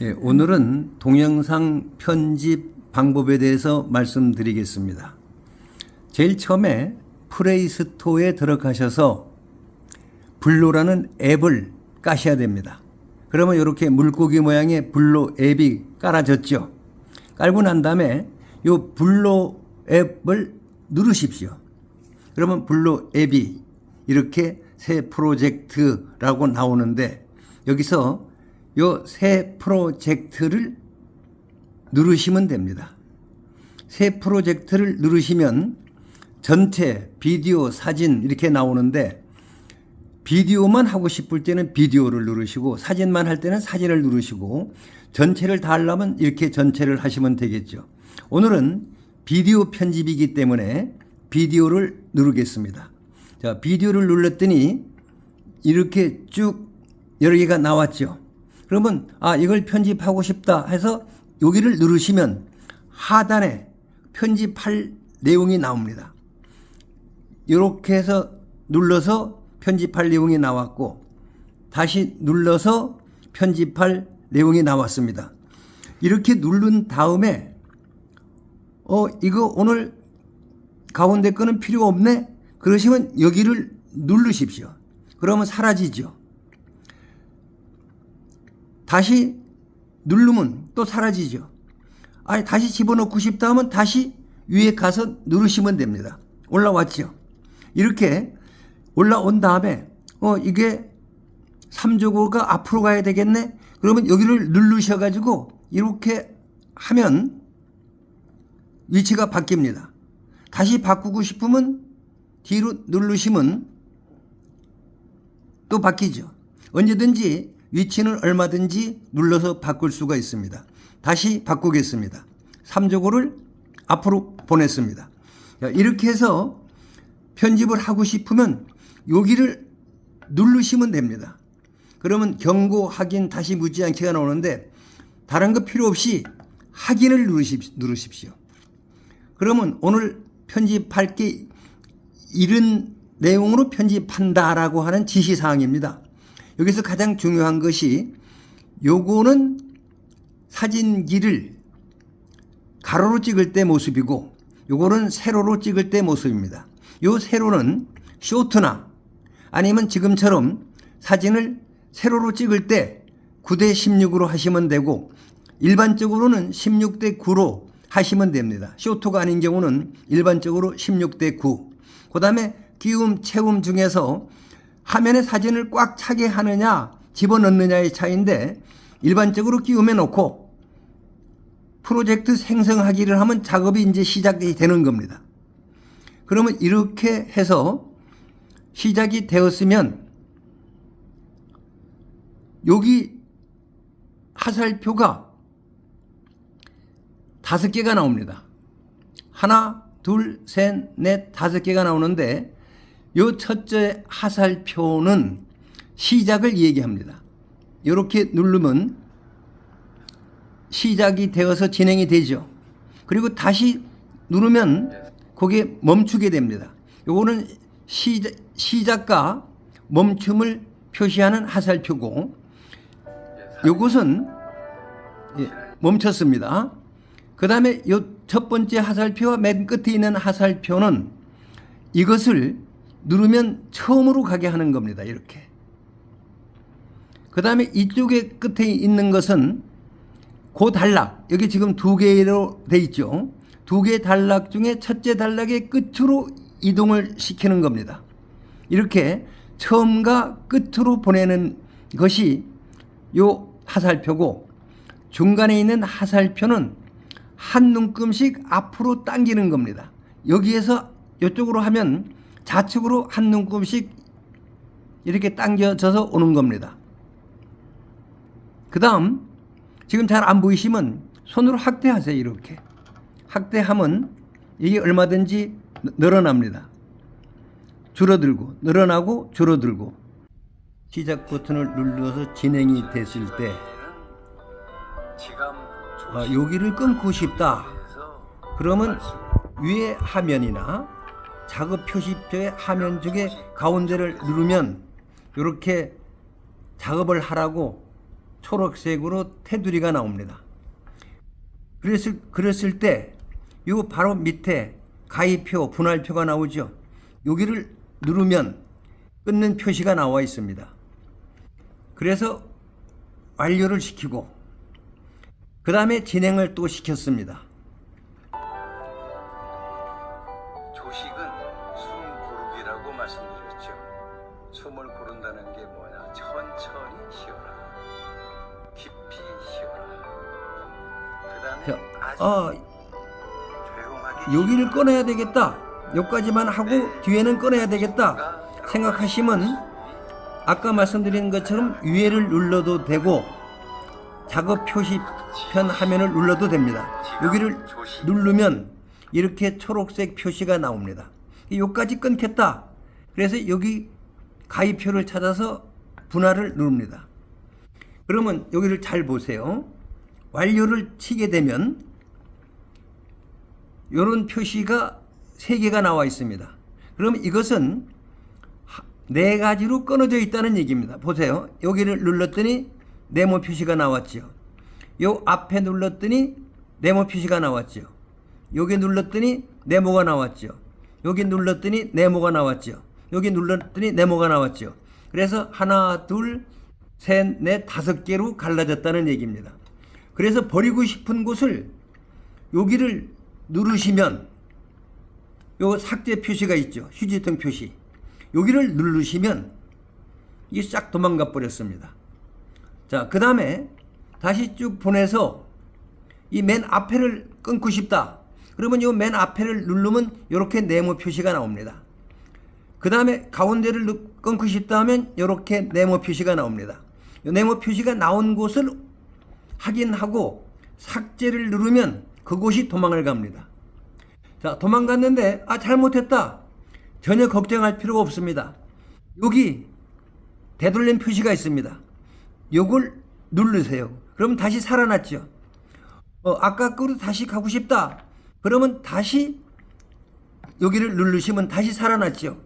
예, 오늘은 동영상 편집 방법에 대해서 말씀드리겠습니다. 제일 처음에 플레이스토어에 들어가셔서 블로라는 앱을 까셔야 됩니다. 그러면 이렇게 물고기 모양의 블로 앱이 깔아졌죠. 깔고 난 다음에 이 블로 앱을 누르십시오. 그러면 블로 앱이 이렇게 새 프로젝트라고 나오는데 여기서 이 새 프로젝트를 누르시면 됩니다. 새 프로젝트를 누르시면 전체 비디오, 사진 이렇게 나오는데 비디오만 하고 싶을 때는 비디오를 누르시고 사진만 할 때는 사진을 누르시고 전체를 다 하려면 이렇게 전체를 하시면 되겠죠. 오늘은 비디오 편집이기 때문에 비디오를 누르겠습니다. 자, 비디오를 눌렀더니 이렇게 쭉 여러 개가 나왔죠. 그러면 이걸 편집하고 싶다 해서 여기를 누르시면 하단에 편집할 내용이 나옵니다. 이렇게 해서 눌러서 편집할 내용이 나왔고 다시 눌러서 편집할 내용이 나왔습니다. 이렇게 누른 다음에 이거 오늘 가운데 거는 필요 없네? 그러시면 여기를 누르십시오. 그러면 사라지죠. 다시 누르면 또 사라지죠. 다시 집어넣고 싶다 하면 다시 위에 가서 누르시면 됩니다. 올라왔죠. 이렇게 올라온 다음에 이게 3조고가 앞으로 가야 되겠네? 그러면 여기를 누르셔가지고 이렇게 하면 위치가 바뀝니다. 다시 바꾸고 싶으면 뒤로 누르시면 또 바뀌죠. 언제든지 위치는 얼마든지 눌러서 바꿀 수가 있습니다. 다시 바꾸겠습니다. 3조고를 앞으로 보냈습니다. 이렇게 해서 편집을 하고 싶으면 여기를 누르시면 됩니다. 그러면 경고, 확인, 다시 묻지 않기가 나오는데 다른 거 필요 없이 확인을 누르십시오. 그러면 오늘 편집할 게 이런 내용으로 편집한다라고 하는 지시사항입니다. 여기서 가장 중요한 것이 요거는 사진기를 가로로 찍을 때 모습이고 요거는 세로로 찍을 때 모습입니다. 요 세로는 쇼트나 아니면 지금처럼 사진을 세로로 찍을 때 9대 16으로 하시면 되고 일반적으로는 16대 9로 하시면 됩니다. 쇼트가 아닌 경우는 일반적으로 16대 9. 그 다음에 끼움, 채움 중에서 화면에 사진을 꽉 차게 하느냐 집어넣느냐의 차이인데 일반적으로 끼움에 놓고 프로젝트 생성하기를 하면 작업이 이제 시작이 되는 겁니다. 그러면 이렇게 해서 시작이 되었으면 여기 화살표가 5개가 나옵니다. 하나, 둘, 셋, 넷, 5개가 나오는데 요 첫째 화살표는 시작을 얘기합니다. 이렇게 누르면 시작이 되어서 진행이 되죠. 그리고 다시 누르면 거기에 멈추게 됩니다. 요거는 시작과 멈춤을 표시하는 화살표고 요것은 멈췄습니다. 그 다음에 요 첫 번째 화살표와 맨 끝에 있는 화살표는 이것을 누르면 처음으로 가게 하는 겁니다. 이렇게. 그 다음에 이쪽에 끝에 있는 것은 그 단락, 여기 지금 2개로 돼 있죠. 2개 단락 중에 첫째 단락의 끝으로 이동을 시키는 겁니다. 이렇게 처음과 끝으로 보내는 것이 요 화살표고 중간에 있는 화살표는 한 눈금씩 앞으로 당기는 겁니다. 여기에서 이쪽으로 하면 좌측으로 한 눈금씩 이렇게 당겨져서 오는 겁니다. 그 다음 지금 잘 안 보이시면 손으로 확대하세요. 이렇게 확대하면 이게 얼마든지 늘어납니다. 줄어들고 늘어나고 줄어들고 시작 버튼을 눌러서 진행이 됐을 때 여기를 끊고 싶다 그러면 위에 화면이나 작업 표시표의 화면 중에 가운데를 누르면 이렇게 작업을 하라고 초록색으로 테두리가 나옵니다. 그랬을 때 요 바로 밑에 가위표, 분할표가 나오죠. 여기를 누르면 끊는 표시가 나와 있습니다. 그래서 완료를 시키고 그 다음에 진행을 또 시켰습니다. 조식은 숨 고르기라고 말씀드렸죠. 숨을 고른다는 게 뭐냐? 천천히 쉬어라. 깊이 쉬어라. 그 다음에 조용하게 여기를 꺼내야 되겠다. 여기까지만 하고 뒤에는 꺼내야 되겠다 생각하시면 아까 말씀드린 것처럼 위에를 눌러도 되고 작업 표시편 화면을 눌러도 됩니다. 여기를 누르면 이렇게 초록색 표시가 나옵니다. 여기까지 끊겠다. 그래서 여기 가위표를 찾아서 분할을 누릅니다. 그러면 여기를 잘 보세요. 완료를 치게 되면 이런 표시가 3개가 나와 있습니다. 그러면 이것은 4가지로 끊어져 있다는 얘기입니다. 보세요. 여기를 눌렀더니 네모 표시가 나왔죠. 요 앞에 눌렀더니 네모 표시가 나왔죠. 여기 눌렀더니 네모가 나왔죠. 여기 눌렀더니 네모가 나왔죠. 여기 눌렀더니 네모가 나왔죠. 그래서 하나, 둘, 셋, 넷, 5개로 갈라졌다는 얘기입니다. 그래서 버리고 싶은 곳을 여기를 누르시면 요 삭제 표시가 있죠. 휴지통 표시. 여기를 누르시면 이게 싹 도망가 버렸습니다. 자, 그 다음에 다시 쭉 보내서 이 맨 앞에를 끊고 싶다. 그러면 요 맨 앞에를 누르면 이렇게 네모 표시가 나옵니다. 그 다음에 가운데를 끊고 싶다 하면 이렇게 네모 표시가 나옵니다. 요 네모 표시가 나온 곳을 확인하고 삭제를 누르면 그곳이 도망을 갑니다. 자, 도망갔는데 잘못했다. 전혀 걱정할 필요가 없습니다. 여기 되돌림 표시가 있습니다. 요걸 누르세요. 그러면 다시 살아났죠. 아까 거로 다시 가고 싶다. 그러면 다시 여기를 누르시면 다시 살아났죠.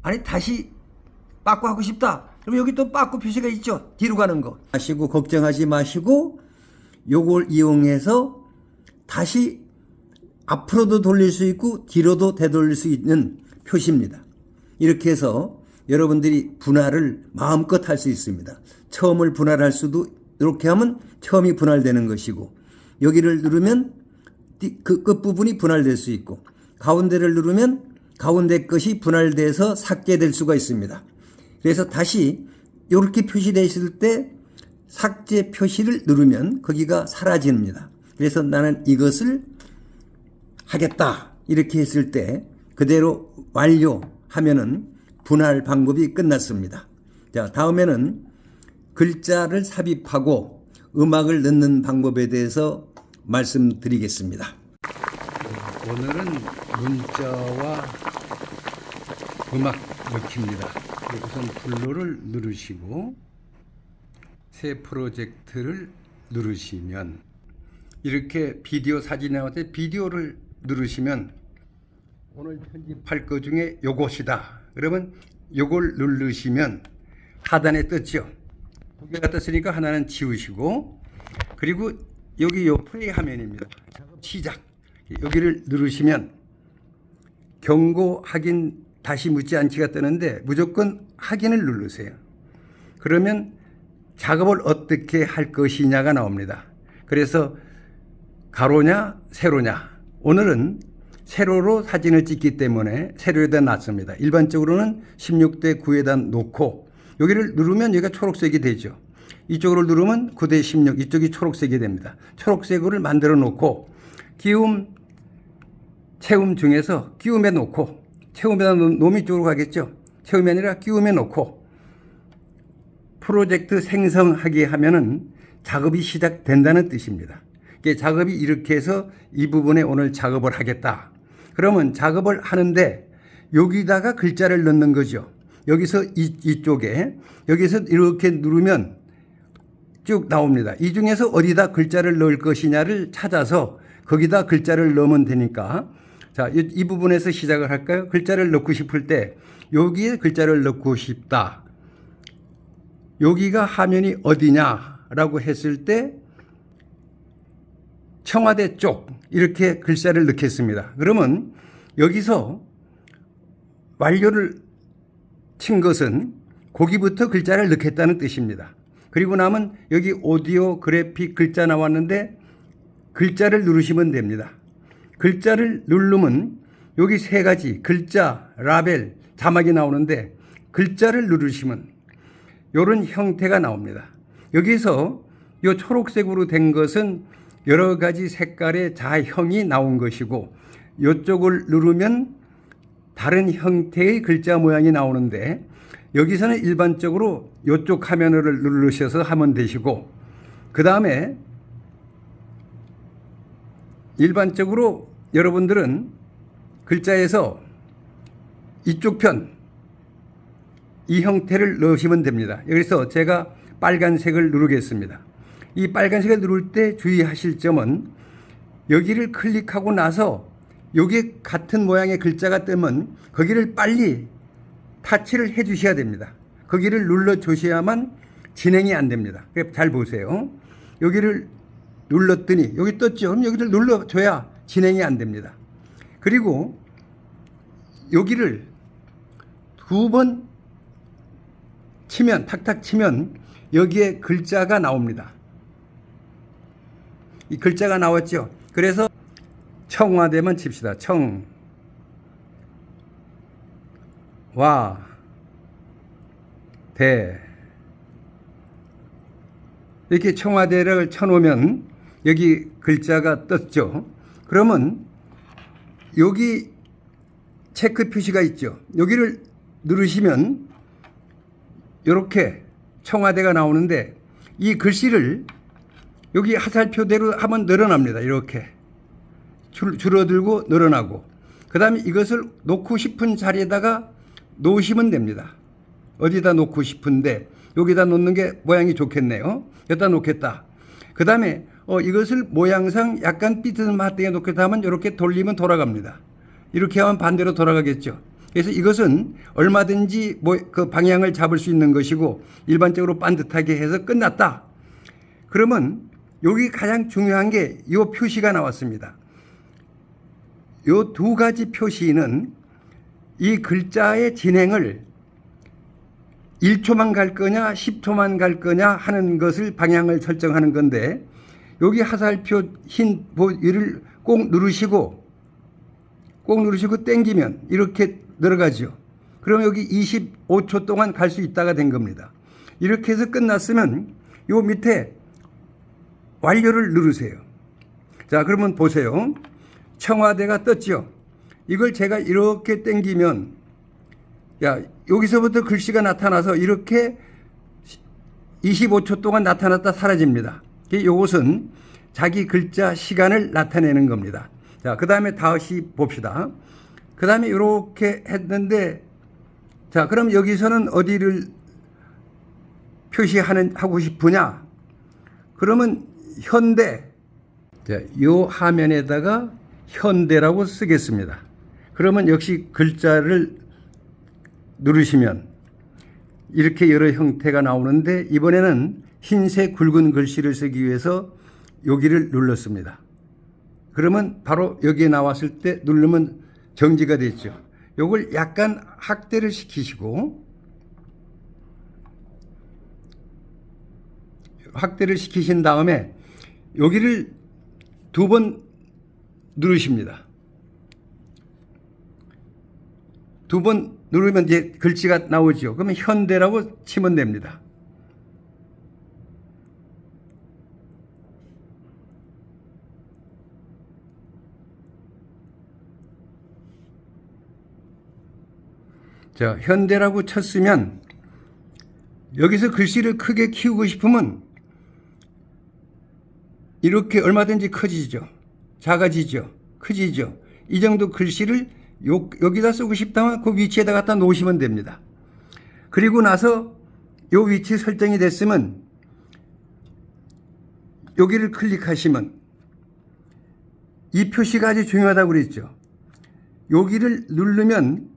아니 다시 빠꾸 하고 싶다. 그럼 여기 또 빠꾸 표시가 있죠. 뒤로 가는 거. 마시고 걱정하지 마시고 요걸 이용해서 다시 앞으로도 돌릴 수 있고 뒤로도 되돌릴 수 있는 표시입니다. 이렇게 해서 여러분들이 분할을 마음껏 할 수 있습니다. 처음을 분할할 수도 이렇게 하면 처음이 분할되는 것이고 여기를 누르면 그 끝부분이 분할될 수 있고 가운데를 누르면 가운데 것이 분할돼서 삭제될 수가 있습니다. 그래서 다시 이렇게 표시되어 있을 때 삭제 표시를 누르면 거기가 사라집니다. 그래서 나는 이것을 하겠다 이렇게 했을 때 그대로 완료하면은 분할 방법이 끝났습니다. 자, 다음에는 글자를 삽입하고 음악을 넣는 방법에 대해서 말씀드리겠습니다. 오늘은 문자와 음악 넣기입니다. 우선 블루를 누르시고 새 프로젝트를 누르시면 이렇게 비디오 사진이 나올 때 비디오를 누르시면 오늘 편집할 것 중에 요것이다. 그러면 요걸 누르시면 하단에 떴죠. 2개가 떴으니까 하나는 지우시고 그리고 여기 요 플레이 화면입니다. 작업 시작. 여기를 누르시면 경고 확인 다시 묻지 않기가 뜨는데 무조건 확인을 누르세요. 그러면 작업을 어떻게 할 것이냐가 나옵니다. 그래서 가로냐 세로냐. 오늘은 세로로 사진을 찍기 때문에 세로에다 놨습니다. 일반적으로는 16대 9에다 놓고 여기를 누르면 여기가 초록색이 되죠. 이쪽으로 누르면 9대 16 이쪽이 초록색이 됩니다. 초록색을 만들어 놓고 끼움 채움 중에서 끼움에 놓고 채움에다 놓으면 이쪽으로 가겠죠. 채움이 아니라 끼움에 놓고 프로젝트 생성하기 하면은 작업이 시작된다는 뜻입니다. 작업이 이렇게 해서 이 부분에 오늘 작업을 하겠다. 그러면 작업을 하는데 여기다가 글자를 넣는 거죠. 여기서 이쪽에 여기서 이렇게 누르면 쭉 나옵니다. 이 중에서 어디다 글자를 넣을 것이냐를 찾아서 거기다 글자를 넣으면 되니까 자, 이 부분에서 시작을 할까요? 글자를 넣고 싶을 때 여기에 글자를 넣고 싶다. 여기가 화면이 어디냐라고 했을 때 청와대 쪽 이렇게 글자를 넣겠습니다. 그러면 여기서 완료를 친 것은 거기부터 글자를 넣겠다는 뜻입니다. 그리고 나면 여기 오디오 그래픽 글자 나왔는데 글자를 누르시면 됩니다. 글자를 누르면 여기 세 가지 글자, 라벨, 자막이 나오는데 글자를 누르시면 이런 형태가 나옵니다. 여기서 이 초록색으로 된 것은 여러 가지 색깔의 자형이 나온 것이고 이쪽을 누르면 다른 형태의 글자 모양이 나오는데 여기서는 일반적으로 이쪽 화면을 누르셔서 하면 되시고 그 다음에 일반적으로 여러분들은 글자에서 이쪽 편 이 형태를 넣으시면 됩니다. 여기서 제가 빨간색을 누르겠습니다. 이 빨간색을 누를 때 주의하실 점은 여기를 클릭하고 나서 여기 같은 모양의 글자가 뜨면 거기를 빨리 타치를 해 주셔야 됩니다. 거기를 눌러 주셔야만 진행이 안 됩니다. 잘 보세요. 여기를 눌렀더니 여기 떴죠. 그럼 여기를 눌러줘야 진행이 안 됩니다. 그리고 여기를 두 번 치면 탁탁 치면 여기에 글자가 나옵니다. 이 글자가 나왔죠. 그래서 청와대만 칩시다. 청와대 이렇게 청와대를 쳐놓으면 여기 글자가 떴죠. 그러면 여기 체크 표시가 있죠. 여기를 누르시면 이렇게 청와대가 나오는데 이 글씨를 여기 화살표대로 하면 늘어납니다. 이렇게 줄어들고 늘어나고 그 다음에 이것을 놓고 싶은 자리에다가 놓으시면 됩니다. 어디다 놓고 싶은데 여기다 놓는 게 모양이 좋겠네요. 여기다 놓겠다. 그 다음에 이것을 모양상 약간 삐뚤마하게 놓겠다 하면 이렇게 돌리면 돌아갑니다. 이렇게 하면 반대로 돌아가겠죠. 그래서 이것은 얼마든지 그 방향을 잡을 수 있는 것이고 일반적으로 반듯하게 해서 끝났다. 그러면 여기 가장 중요한 게 이 표시가 나왔습니다. 이 두 가지 표시는 이 글자의 진행을 1초만 갈 거냐 10초만 갈 거냐 하는 것을 방향을 설정하는 건데 여기 화살표 흰 위를 꼭 누르시고 당기면 이렇게 들어가죠. 그럼 여기 25초 동안 갈 수 있다가 된 겁니다. 이렇게 해서 끝났으면 요 밑에 완료를 누르세요. 자, 그러면 보세요. 청와대가 떴죠. 이걸 제가 이렇게 당기면 여기서부터 글씨가 나타나서 이렇게 25초 동안 나타났다 사라집니다. 이것은 자기 글자 시간을 나타내는 겁니다. 자, 그 다음에 다시 봅시다. 그 다음에 이렇게 했는데 자, 그럼 여기서는 어디를 하고 싶으냐? 그러면 현대. 자, 요 화면에다가 현대라고 쓰겠습니다. 그러면 역시 글자를 누르시면 이렇게 여러 형태가 나오는데 이번에는 흰색 굵은 글씨를 쓰기 위해서 여기를 눌렀습니다. 그러면 바로 여기에 나왔을 때 누르면 정지가 됐죠. 요걸 약간 확대를 시키시고 확대를 시키신 다음에 여기를 두 번 누르십니다. 두 번 누르면 이제 글씨가 나오죠. 그러면 현대라고 치면 됩니다. 자, 현대라고 쳤으면 여기서 글씨를 크게 키우고 싶으면 이렇게 얼마든지 커지죠. 작아지죠. 커지죠. 이 정도 글씨를 여기다 쓰고 싶다면 그 위치에다 갖다 놓으시면 됩니다. 그리고 나서 이 위치 설정이 됐으면 여기를 클릭하시면 이 표시가 아주 중요하다고 그랬죠. 여기를 누르면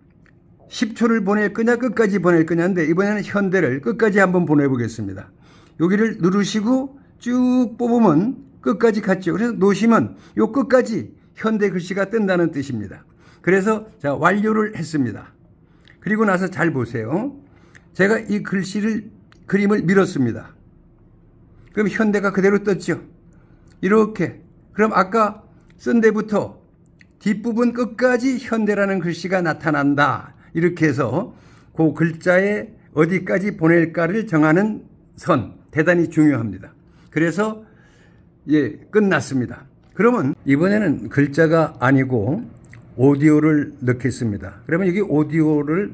10초를 보낼 거냐 끝까지 보낼 거냐인데 이번에는 현대를 끝까지 한번 보내보겠습니다. 여기를 누르시고 쭉 뽑으면 끝까지 갔죠. 그래서 놓으시면 요 끝까지 현대 글씨가 뜬다는 뜻입니다. 그래서 자, 완료를 했습니다. 그리고 나서 잘 보세요. 제가 이 그림을 밀었습니다. 그럼 현대가 그대로 떴죠. 이렇게. 그럼 아까 쓴 데부터 뒷부분 끝까지 현대라는 글씨가 나타난다. 이렇게 해서 그 글자에 어디까지 보낼까를 정하는 선, 대단히 중요합니다. 그래서 끝났습니다. 그러면 이번에는 글자가 아니고 오디오를 넣겠습니다. 그러면 여기 오디오를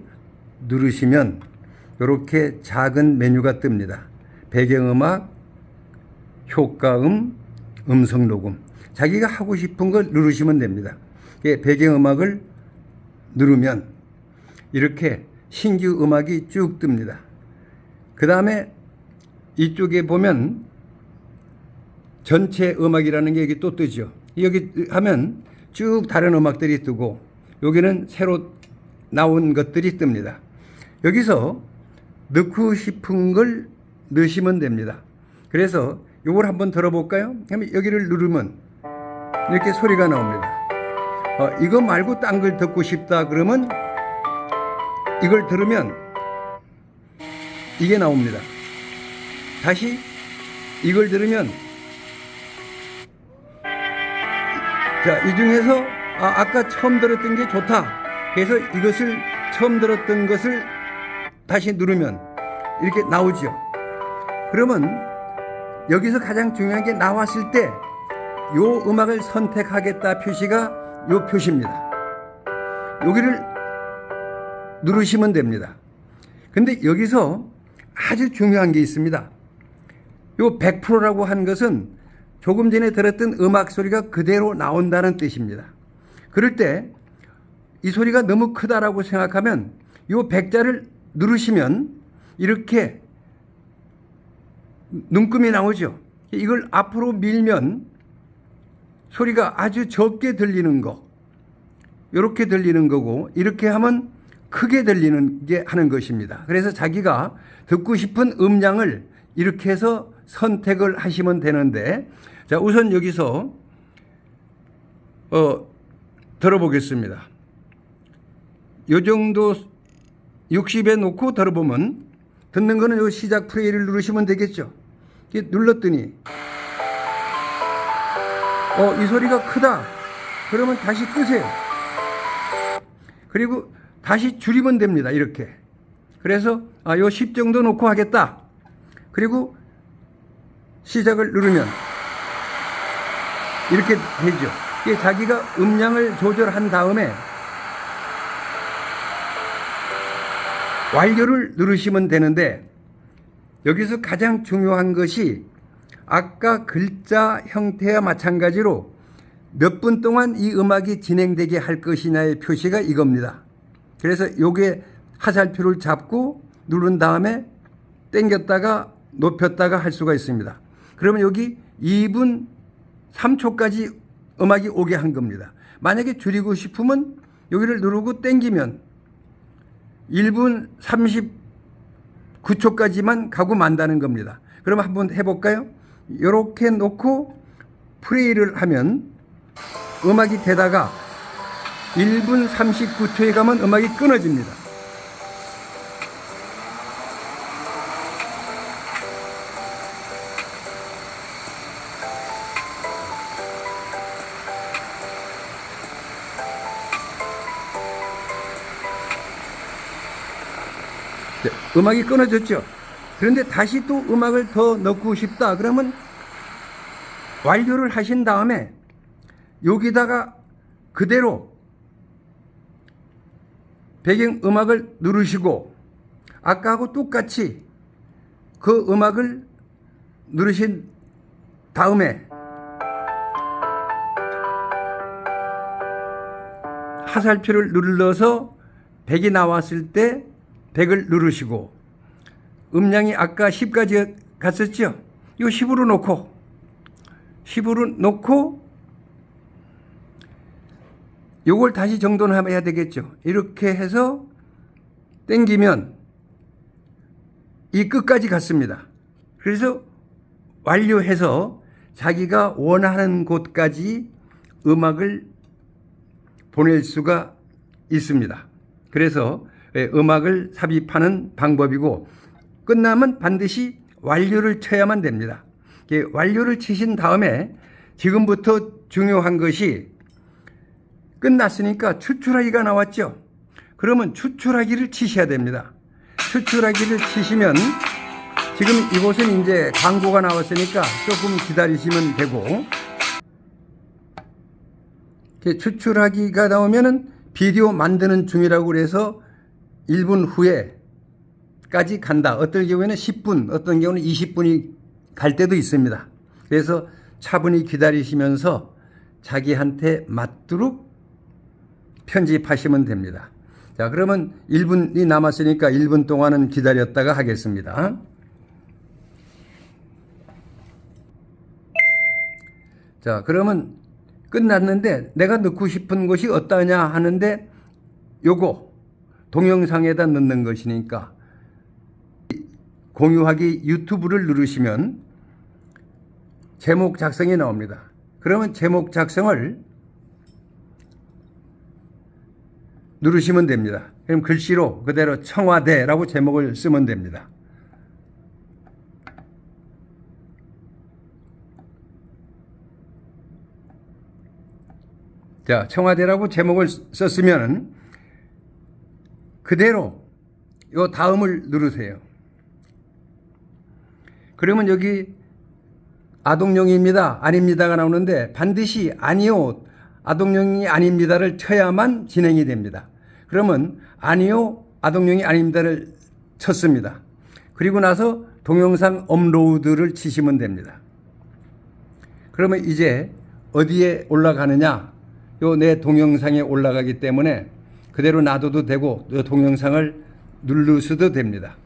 누르시면 이렇게 작은 메뉴가 뜹니다. 배경음악, 효과음, 음성 녹음. 자기가 하고 싶은 걸 누르시면 됩니다. 배경음악을 누르면 이렇게 신규 음악이 쭉 뜹니다. 그 다음에 이쪽에 보면 전체 음악이라는 게 여기 또 뜨죠. 여기 하면 쭉 다른 음악들이 뜨고 여기는 새로 나온 것들이 뜹니다. 여기서 넣고 싶은 걸 넣으시면 됩니다. 그래서 이걸 한번 들어볼까요? 그러면 여기를 누르면 이렇게 소리가 나옵니다. 이거 말고 딴 걸 듣고 싶다 그러면 이걸 들으면 이게 나옵니다. 다시 이걸 들으면 자, 이 중에서 아까 처음 들었던 게 좋다. 그래서 이것을 처음 들었던 것을 다시 누르면 이렇게 나오죠. 그러면 여기서 가장 중요한 게 나왔을 때 요 음악을 선택하겠다 표시가 요 표시입니다. 여기를 누르시면 됩니다. 근데 여기서 아주 중요한 게 있습니다. 요 100%라고 한 것은 조금 전에 들었던 음악 소리가 그대로 나온다는 뜻입니다. 그럴 때 이 소리가 너무 크다라고 생각하면 요 100자를 누르시면 이렇게 눈금이 나오죠. 이걸 앞으로 밀면 소리가 아주 적게 들리는 거, 이렇게 들리는 거고 이렇게 하면 크게 들리는 게 하는 것입니다. 그래서 자기가 듣고 싶은 음량을 이렇게 해서 선택을 하시면 되는데 자, 우선 여기서 들어보겠습니다. 요 정도 60에 놓고 들어보면 듣는 거는 요 시작 플레이를 누르시면 되겠죠. 눌렀더니 이 소리가 크다. 그러면 다시 끄세요. 그리고 다시 줄이면 됩니다. 이렇게. 그래서 요 10 정도 놓고 하겠다. 그리고 시작을 누르면 이렇게 되죠. 이게 자기가 음량을 조절한 다음에 완료를 누르시면 되는데 여기서 가장 중요한 것이 아까 글자 형태와 마찬가지로 몇 분 동안 이 음악이 진행되게 할 것이냐의 표시가 이겁니다. 그래서 요게 하살표를 잡고 누른 다음에 당겼다가 높였다가 할 수가 있습니다. 그러면 여기 2분 3초까지 음악이 오게 한 겁니다. 만약에 줄이고 싶으면 여기를 누르고 당기면 1분 39초까지만 가고 만다는 겁니다. 그럼 한번 해볼까요? 이렇게 놓고 플레이를 하면 음악이 되다가 1분 39초에 가면 음악이 끊어집니다. 네, 음악이 끊어졌죠. 그런데 다시 또 음악을 더 넣고 싶다 그러면 완료를 하신 다음에 여기다가 그대로 배경 음악을 누르시고 아까하고 똑같이 그 음악을 누르신 다음에 하살표를 눌러서 100이 나왔을 때 100을 누르시고 음량이 아까 10까지 갔었죠? 이거 10으로 놓고 요걸 다시 정돈해야 되겠죠. 이렇게 해서 땡기면 이 끝까지 갔습니다. 그래서 완료해서 자기가 원하는 곳까지 음악을 보낼 수가 있습니다. 그래서 음악을 삽입하는 방법이고, 끝나면 반드시 완료를 쳐야만 됩니다. 완료를 치신 다음에 지금부터 중요한 것이, 끝났으니까 추출하기가 나왔죠. 그러면 추출하기를 치셔야 됩니다. 추출하기를 치시면, 지금 이곳은 이제 광고가 나왔으니까 조금 기다리시면 되고, 추출하기가 나오면은 비디오 만드는 중이라고 그래서 1분 후에까지 간다. 어떤 경우에는 10분, 어떤 경우는 20분이 갈 때도 있습니다. 그래서 차분히 기다리시면서 자기한테 맞도록 편집하시면 됩니다. 자, 그러면 1분이 남았으니까 1분 동안은 기다렸다가 하겠습니다. 자, 그러면 끝났는데 내가 넣고 싶은 것이 어떠냐 하는데, 요거 동영상에다 넣는 것이니까 공유하기 유튜브를 누르시면 제목 작성이 나옵니다. 그러면 제목 작성을 누르시면 됩니다. 그럼 글씨로 그대로 청와대라고 제목을 쓰면 됩니다. 자, 청와대라고 제목을 썼으면 그대로 요 다음을 누르세요. 그러면 여기 아동용입니다, 아닙니다가 나오는데, 반드시 아니요, 아동용이 아닙니다를 쳐야만 진행이 됩니다. 그러면 아니요, 아동용이 아닙니다를 쳤습니다. 그리고 나서 동영상 업로드를 치시면 됩니다. 그러면 이제 어디에 올라가느냐? 요 내 동영상에 올라가기 때문에 그대로 놔둬도 되고, 요 동영상을 누르셔도 됩니다.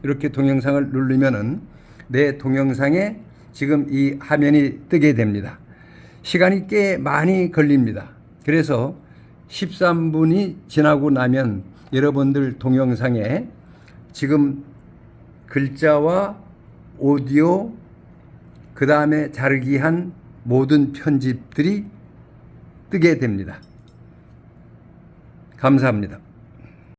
이렇게 동영상을 누르면은 내 동영상에 지금 이 화면이 뜨게 됩니다. 시간이 꽤 많이 걸립니다. 그래서 13분이 지나고 나면 여러분들 동영상에 지금 글자와 오디오, 그 다음에 자르기 한 모든 편집들이 뜨게 됩니다. 감사합니다.